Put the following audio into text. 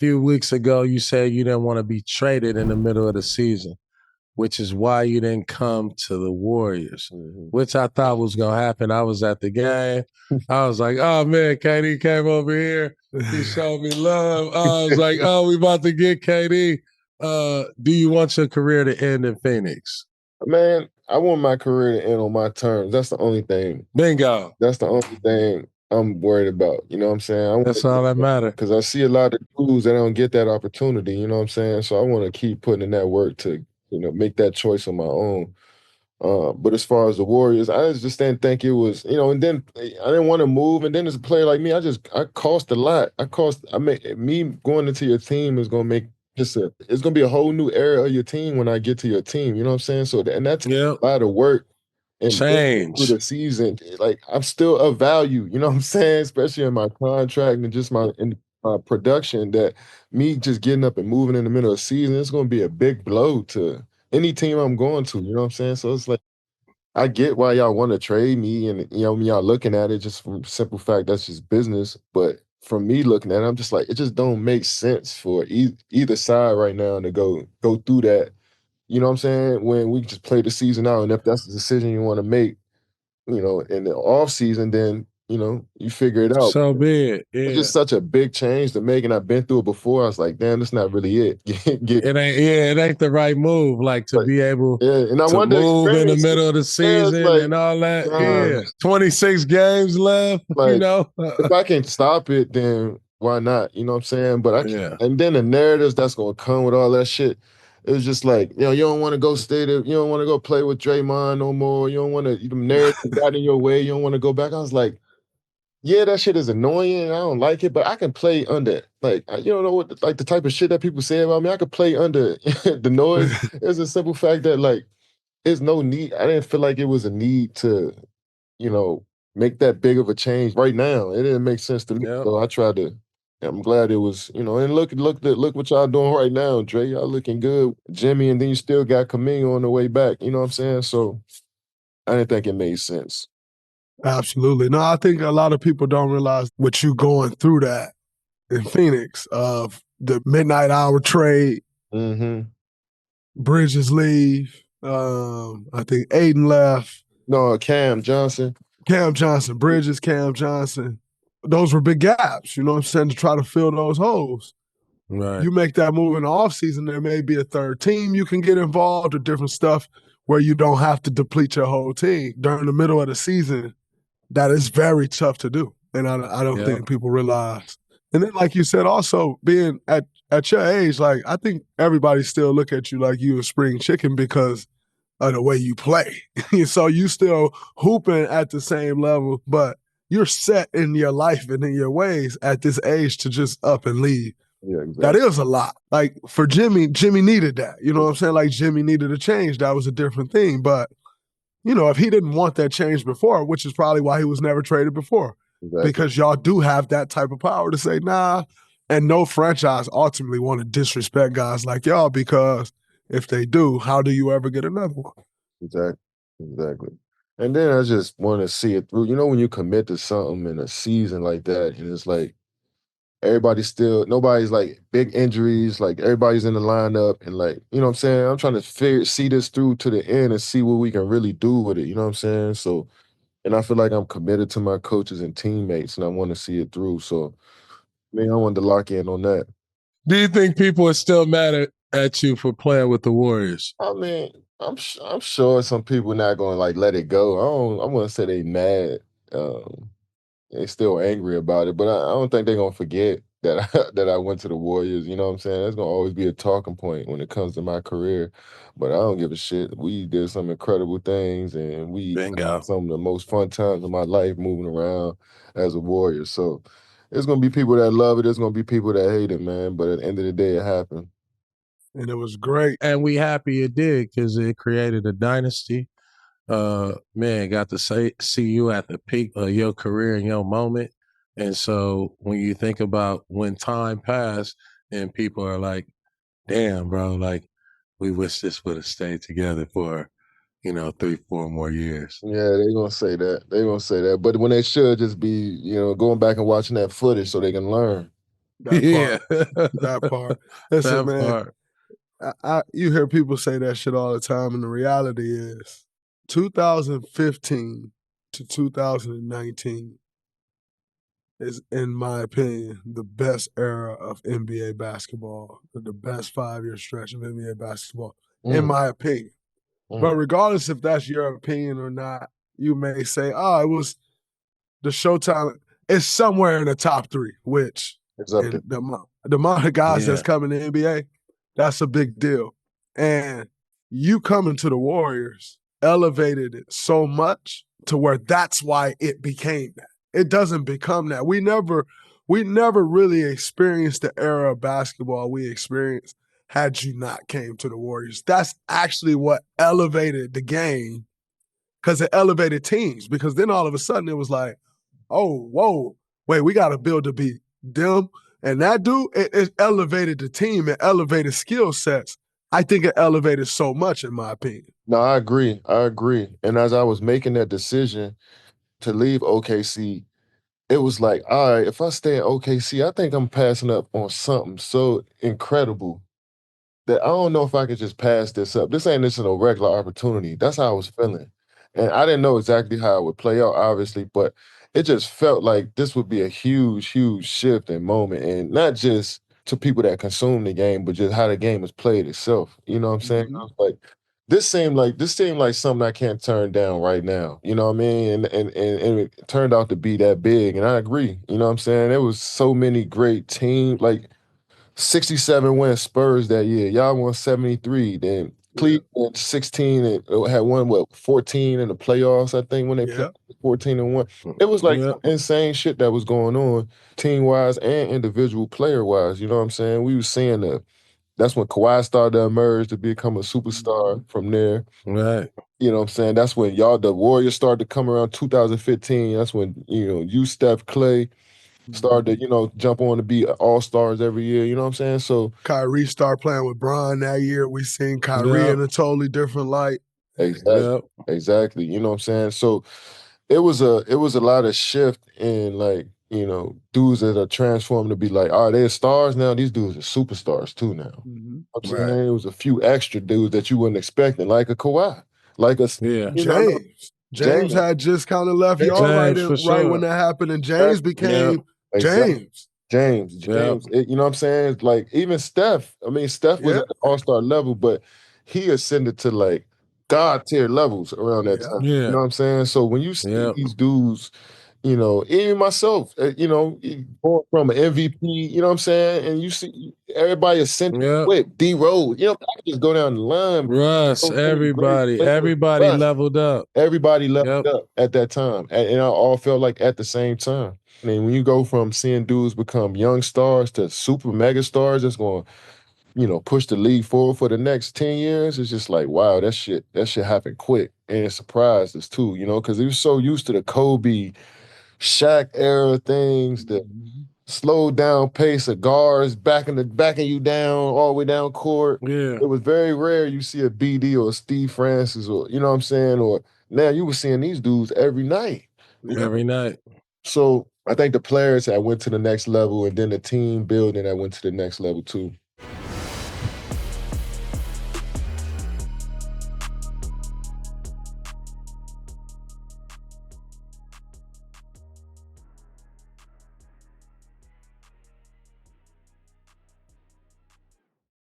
few weeks ago, you said you didn't want to be traded in the middle of the season, which is why you didn't come to the Warriors, which I thought was going to happen. I was at the game. I was like, oh, man, KD came over here. He showed me love. I was like, oh, we about to get KD. Do you want your career to end in Phoenix? Man, I want my career to end on my terms. That's the only thing. Bingo. That's the only thing I'm worried about. You know what I'm saying? That's all that matters. Because I see a lot of dudes that don't get that opportunity. You know what I'm saying? So I want to keep putting in that work to, make that choice on my own. But as far as the Warriors, I just didn't think it was, and then I didn't want to move. And then as a player like me, I cost a lot. Me going into your team is going to make it's going to be a whole new era of your team when I get to your team. You know what I'm saying? So, and that's a lot of work. And through the season, like I'm still of value, you know what I'm saying? Especially in my contract and just my production, that me just getting up and moving in the middle of the season, it's going to be a big blow to any team I'm going to, you know what I'm saying? So it's like, I get why y'all want to trade me, and y'all looking at it just from simple fact that's just business. But from me looking at it, I'm just like, it just don't make sense for either side right now to go through that. You know what I'm saying? When we just play the season out, and if that's the decision you want to make, in the off season, then you figure it out. So be it. Yeah. It's just such a big change to make, and I've been through it before. I was like, damn, that's not really it. It ain't the right move. Like to be able and I to move in the middle of the season and all that. 26 games left. If I can stop it, then why not? You know what I'm saying? But and then the narratives that's gonna come with all that shit. It was just like, you don't want to go you don't want to go play with Draymond no more. You don't want to, the narrative got in your way. You don't want to go back. I was like, yeah, that shit is annoying. I don't like it, but I can play under, like, you don't know what, like the type of shit that people say about me. I could play under the noise. It's a simple fact that, like, there's no need. I didn't feel like it was a need to, make that big of a change right now. It didn't make sense to me. So I tried to. I'm glad it was, and look what y'all doing right now, Dre. Y'all looking good, Jimmy, and then you still got Kaminga on the way back. You know what I'm saying? So I didn't think it made sense. Absolutely. No, I think a lot of people don't realize what you going through that in Phoenix of the midnight hour trade. Bridges leave. I think Aiden left. No, Cam Johnson. Bridges, Cam Johnson. Those were big gaps, you know what I'm saying, to try to fill those holes. Right. You make that move in the offseason, there may be a third team you can get involved or different stuff where you don't have to deplete your whole team. During the middle of the season, that is very tough to do. And I don't think people realize. And then, like you said, also being at your age, like, I think everybody still look at you like you a spring chicken because of the way you play. So you still hooping at the same level, but you're set in your life and in your ways at this age to just up and leave. Yeah, exactly. That is a lot. Like for Jimmy needed that. You know what I'm saying? Like Jimmy needed a change. That was a different thing. But, if he didn't want that change before, which is probably why he was never traded before, because y'all do have that type of power to say, nah, and no franchise ultimately want to disrespect guys like y'all, because if they do, how do you ever get another one? Exactly. And then I just want to see it through. When you commit to something in a season like that, and it's like nobody's like big injuries, like everybody's in the lineup, and like, you know what I'm saying? I'm trying to see this through to the end and see what we can really do with it, you know what I'm saying? So, and I feel like I'm committed to my coaches and teammates, and I want to see it through. So, I wanted to lock in on that. Do you think people are still mad at you for playing with the Warriors? I'm sure some people not gonna like let it go. I wouldn't say they mad. They still angry about it, but I don't think they're gonna forget that I went to the Warriors. You know what I'm saying? That's gonna always be a talking point when it comes to my career. But I don't give a shit. We did some incredible things, and we had some of the most fun times of my life moving around as a Warrior. So there's gonna be people that love it. There's gonna be people that hate it, man. But at the end of the day, it happened. And it was great. And we happy it did, because it created a dynasty. Man, got to see you at the peak of your career and your moment. And so when you think about when time passed and people are like, damn, bro, like, we wish this would have stayed together for, 3-4 more years. Yeah, they're gonna say that. But when they should just be, going back and watching that footage so they can learn. That Yeah. part. That part. Listen, That man. part. You hear people say that shit all the time, and the reality is 2015 to 2019 is, in my opinion, the best era of NBA basketball, the best 5-year stretch of NBA basketball, in my opinion. But regardless if that's your opinion or not, you may say, oh, it was the Showtime. It's somewhere in the top 3, which It's up there. and the amount of guys that's Yeah. coming to the NBA, that's a big deal. And you coming to the Warriors elevated it so much to where that's why it became that. It doesn't become that. We never really experienced the era of basketball we experienced had you not came to the Warriors. That's actually what elevated the game, because it elevated teams. Because then all of a sudden it was like, oh, whoa, wait, we got to build to be them. And that dude, it elevated the team. It elevated skill sets. I think it elevated so much, in my opinion. No, I agree. I agree. And as I was making that decision to leave OKC, it was like, all right, if I stay in OKC, I think I'm passing up on something so incredible that I don't know if I could just pass this up. This ain't just a regular opportunity. That's how I was feeling. And I didn't know exactly how it would play out, obviously, but it just felt like this would be a huge, huge shift and moment. And not just to people that consume the game, but just how the game is played itself. You know what I'm saying? I was like, this seemed like something I can't turn down right now. You know what I mean? And it turned out to be that big. And I agree. You know what I'm saying? There was so many great teams. Like 67 win Spurs that year. Y'all won 73. Then Cleveland 16 and had won 14 in the playoffs, I think, when they played 14 and 1. It was like some insane shit that was going on team wise and individual player wise. You know what I'm saying? We was seeing that's when Kawhi started to emerge to become a superstar from there. Right. You know what I'm saying? That's when the Warriors started to come around 2015. That's when, you, Steph, Clay, started to, jump on to be all-stars every year. You know what I'm saying? So Kyrie started playing with Bron that year. We seen Kyrie Yep. in a totally different light. exactly, Yep. exactly. You know what I'm saying? So it was a lot of shift in dudes that are transformed to be like, all right, they're stars now. These dudes are superstars too now. I'm saying Right. it was a few extra dudes that you wouldn't expect, like a Kawhi, like a Yeah. James had just kind of left y'all right James, for when sure. that happened, and James became Exactly. James. James, Yep. you know what I'm saying? Like even Steph, I mean, Steph was at the all-star level, but he ascended to like God tier levels around that time. You Yeah. know what I'm saying? So when you see Yep. these dudes, even myself, going from an MVP, you know what I'm saying? And you see everybody ascending Yep. with D Rose. I could just go down the line. Russ, So many great everybody players. Russ, leveled up. everybody leveled Yep. up at that time. And I all felt like at the same time. I mean, when you go from seeing dudes become young stars to super mega stars that's going to, push the league forward for the next 10 years, it's just like, wow, that shit happened quick. And it surprised us too, because we were so used to the Kobe, Shaq era things, the slowed down pace of guards backing you down all the way down court. Yeah. It was very rare you see a BD or a Steve Francis or you know what I'm saying, or now you were seeing these dudes every night. Every night. So I think the players that went to the next level and then the team building that went to the next level too.